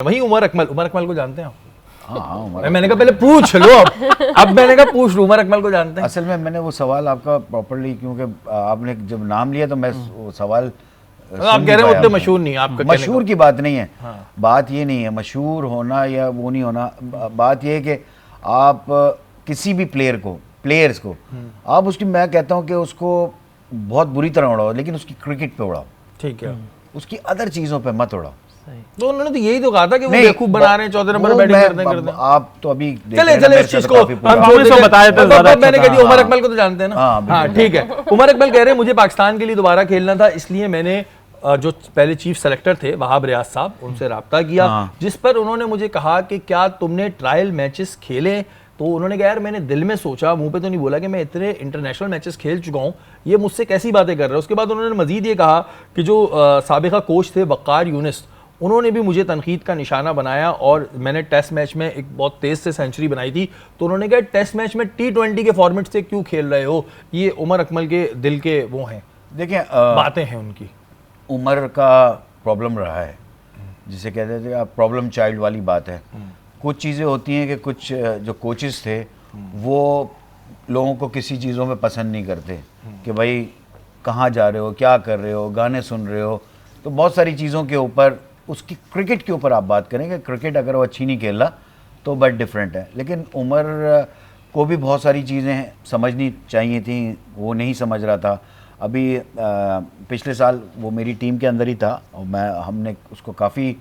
वही उमर अकमल को जानते हैं आप? हाँ, मैंने कहा पहले पूछ लो, अब मैंने कहा पूछ लो, उमर अकमल को जानते हैं? असल में मैंने वो सवाल आपका प्रॉपर्ली, क्योंकि आपने जब नाम लिया तो मैं वो सवाल आप कह रहे हैं उतने मशहूर नहीं, आपका मशहूर की बात नहीं है। हाँ। बात ये नहीं है मशहूर होना या वो नहीं होना, बात ये है कि आप किसी भी प्लेयर्स को आप उसकी, मैं कहता हूँ कि उसको बहुत बुरी तरह उड़ाओ, लेकिन उसकी क्रिकेट पे उड़ाओ, ठीक है, उसकी अदर चीज़ों पे मत उड़ाओ। तो उन्होंने तो यही तो कहा था कि वो बेवकूफ बना रहे हैं, 14 नंबर बैटिंग करते हैं। आप तो अभी चले इस चीज को हम छोड़ देते हैं। मैंने कह दिया उमर अकमल को तो जानते हैं ना। हाँ ठीक है, उमर अकमल कह रहे हैं मुझे पाकिस्तान के लिए दोबारा खेलना था, इसलिए मैंने जो पहले चीफ सेलेक्टर थे वहाब रियाज साहब, उनसे रब्ता किया, जिस पर उन्होंने मुझे कहा कि क्या तुमने ट्रायल मैचेस खेले? तो उन्होंने कहा यार मैंने दिल में सोचा, मुंह पे तो नहीं बोला कि मैं इतने इंटरनेशनल मैचेस खेल चुका हूँ, ये मुझसे कैसी बातें कर रहे हैं। उसके बाद उन्होंने मजीद ये कहा कि जो साबिका कोच थे वक़ार यूनिस, उन्होंने भी मुझे तनकीद का निशाना बनाया और मैंने टेस्ट मैच में एक बहुत तेज़ से सेंचुरी बनाई थी। तो उन्होंने कहा टेस्ट मैच में T20 के फॉर्मेट से क्यों खेल रहे हो? ये उमर अकमल के दिल के वो हैं, देखिए बातें हैं उनकी। उमर का प्रॉब्लम रहा है, जिसे कहते थे आप प्रॉब्लम चाइल्ड वाली बात है। कुछ चीज़ें होती हैं कि कुछ जो कोचेस थे वो लोगों को किसी चीज़ों में पसंद नहीं करते कि भाई कहाँ जा रहे हो, क्या कर रहे हो, गाने सुन रहे हो। तो बहुत सारी चीज़ों के ऊपर, उसकी क्रिकेट के ऊपर आप बात करेंगे, क्रिकेट अगर वो अच्छी नहीं खेल रहा तो बट डिफरेंट है। लेकिन उमर को भी बहुत सारी चीज़ें समझनी चाहिए थी, वो नहीं समझ रहा था। अभी पिछले साल वो मेरी टीम के अंदर ही था और हमने उसको काफ़ी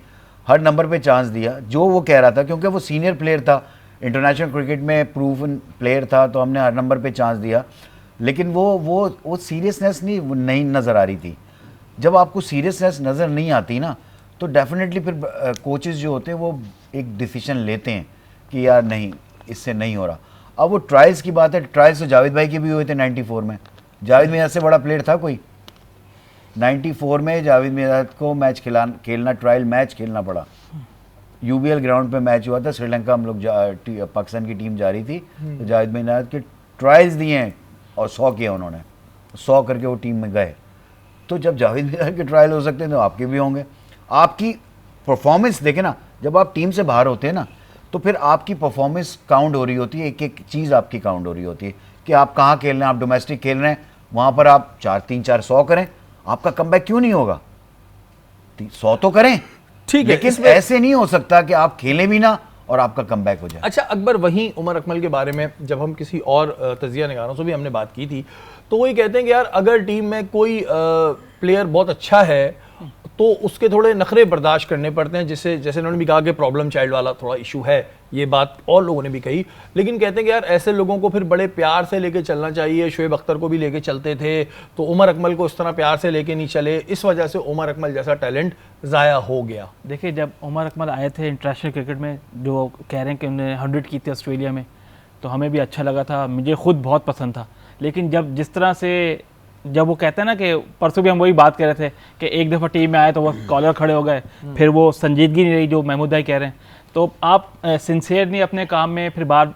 हर नंबर पे चांस दिया जो वो कह रहा था, क्योंकि वो सीनियर प्लेयर था, इंटरनेशनल क्रिकेट में प्रूवन प्लेयर था, तो हमने हर नंबर पे चांस दिया। लेकिन वो सीरियसनेस नहीं नज़र आ रही थी। जब आपको सीरियसनेस नज़र नहीं आती ना, तो डेफिनेटली फिर कोचेस जो होते हैं वो एक डिसीजन लेते हैं कि यार नहीं, इससे नहीं हो रहा। अब वो ट्रायल्स की बात है, ट्रायल्स तो जावेद भाई के भी हुए थे 94 में। जावेद मियां से बड़ा प्लेयर था कोई? 94 में जावेद मियां को मैच खेलना ट्रायल मैच खेलना पड़ा। यूबीएल ग्राउंड पे मैच हुआ था, श्रीलंका हम लोग पाकिस्तान की टीम जा रही थी, तो जावेद मियां के ट्रायल्स दिए हैं और 100 किया उन्होंने, 100 करके वो टीम में गए। तो जब जावेद मियां के ट्रायल हो सकते हैं तो आपके भी होंगे। आपकी परफॉर्मेंस देखें ना, जब आप टीम से बाहर होते हैं ना, तो फिर आपकी परफॉर्मेंस काउंट हो रही होती है, एक एक चीज़ आपकी काउंट हो रही होती है कि आप कहाँ खेल रहे हैं। आप डोमेस्टिक खेल रहे हैं, वहाँ पर आप 4-3-4-100 करें, आपका कमबैक क्यों नहीं होगा? 100 तो करें, ठीक है, लेकिन ऐसे नहीं हो सकता कि आप खेलें भी ना और आपका कमबैक हो जाए। अच्छा अकबर, वहीं उमर अकमल के बारे में जब हम किसी और तजिया निगारों से भी हमने बात की थी, तो वही कहते हैं कि यार अगर टीम में कोई प्लेयर बहुत अच्छा है तो उसके थोड़े नखरे बर्दाश्त करने पड़ते हैं, जैसे उन्होंने भी कहा कि प्रॉब्लम चाइल्ड वाला थोड़ा इशू है, ये बात और लोगों ने भी कही। लेकिन कहते हैं कि यार ऐसे लोगों को फिर बड़े प्यार से लेके चलना चाहिए। शोएब अख्तर को भी लेके चलते थे, तो उमर अकमल को इस तरह प्यार से लेके नहीं चले, इस वजह से उमर अकमल जैसा टैलेंट ज़ाया हो गया। देखिए, जब उमर अकमल आए थे इंटरनेशनल क्रिकेट में, जो कह रहे हैं कि उन्होंने 100 की थी ऑस्ट्रेलिया में, तो हमें भी अच्छा लगा था, मुझे खुद बहुत पसंद था। लेकिन जिस तरह से जब वो कहते हैं ना कि परसों भी हम वही बात कर रहे थे कि एक दफ़ा टीम में आए तो वो कॉलर खड़े हो गए, फिर वो संजीदगी नहीं रही जो महमूद भाई कह रहे हैं। तो आप सिंसियर नहीं अपने काम में, फिर बाद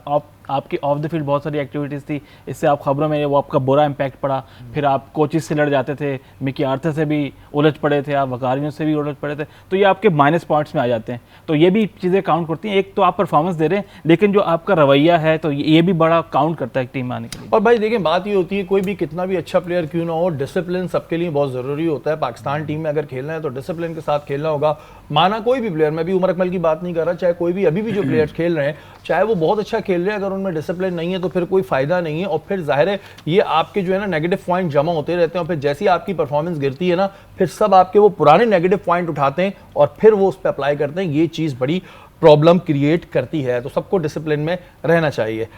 आपकी ऑफ द फील्ड बहुत सारी एक्टिविटीज़ थी, इससे आप खबरों में वो आपका बुरा इम्पैक्ट पड़ा। फिर आप कोचेस से लड़ जाते थे, मिकी आर्थर से भी उलझ पड़े थे, आप वकारियों से भी उलझ पड़े थे, तो ये आपके माइनस पॉइंट्स में आ जाते हैं। तो ये भी चीज़ें काउंट करती हैं। एक तो आप परफॉर्मेंस दे रहे हैं, लेकिन जो आपका रवैया है तो ये भी बड़ा काउंट करता है टीम में आने के लिए। और भाई देखें, बात ये होती है कोई भी कितना भी अच्छा प्लेयर क्यों ना हो, डिसिप्लिन सबके लिए बहुत ज़रूरी होता है। पाकिस्तान टीम में अगर खेलना है तो डिसिप्लिन के साथ खेलना होगा। माना कोई भी प्लेयर, मैं भी उमर अकमल की बात नहीं कर रहा, चाहे कोई भी अभी भी जो प्लेयर्स खेल रहे हैं, चाहे वो बहुत अच्छा खेल रहे हैं, अगर उनमें डिसिप्लिन नहीं है तो फिर कोई फायदा नहीं है। और फिर जाहिर है ये आपके जो है ना नेगेटिव पॉइंट जमा होते रहते हैं, और फिर जैसी आपकी परफॉर्मेंस गिरती है ना, फिर सब आपके वो पुराने नेगेटिव पॉइंट उठाते हैं और फिर वो उस पर अप्लाई करते हैं। ये चीज़ बड़ी प्रॉब्लम क्रिएट करती है। तो सबको डिसिप्लिन में रहना चाहिए।